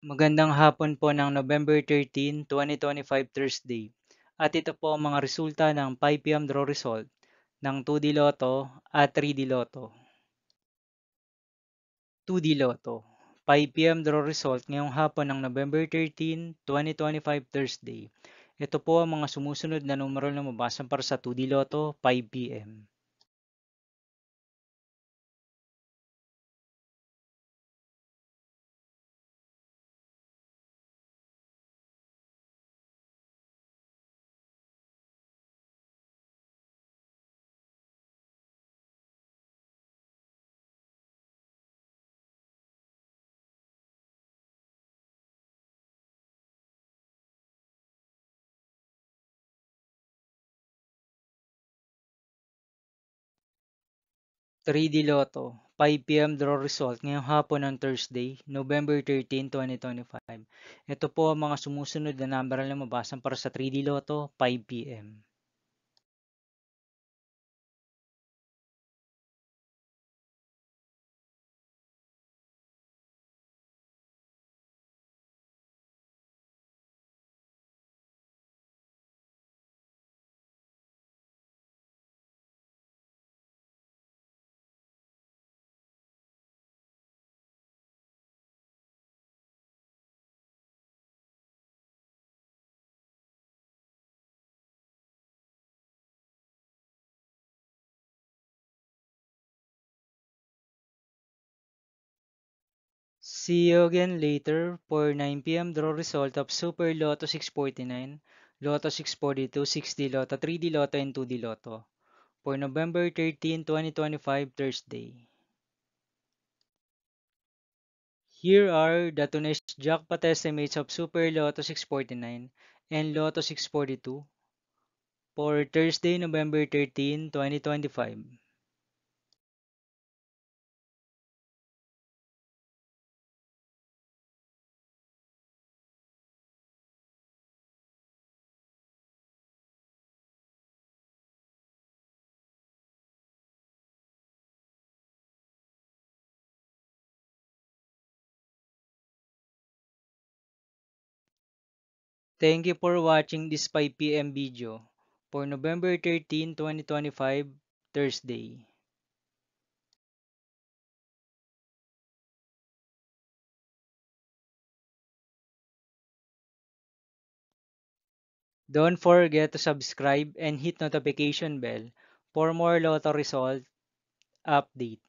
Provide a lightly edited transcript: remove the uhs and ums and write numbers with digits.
Magandang hapon po ng November 13, 2025 Thursday. At ito po ang mga resulta ng 5 PM draw result ng 2D Lotto at 3D Lotto. 2D Lotto. 5 PM draw result ngayong hapon ng November 13, 2025 Thursday. Ito po ang mga sumusunod na numero na mabasan para sa 2D Lotto 5 PM. 3D Lotto, 5 PM draw result ngayong hapon ng Thursday, November 13, 2025. Ito po ang mga sumusunod na number na mabasan para sa 3D Lotto, 5 PM. See you again later for 9 PM draw result of Super Lotto 649, Lotto 642, 6D Lotto, 3D Lotto, and 2D Lotto for November 13, 2025 Thursday. Here are the today's jackpot estimates of Super Lotto 649 and Lotto 642 for Thursday, November 13, 2025. Thank you for watching this 5 PM video for November 13, 2025, Thursday. Don't forget to subscribe and hit notification bell for more Lotto result update.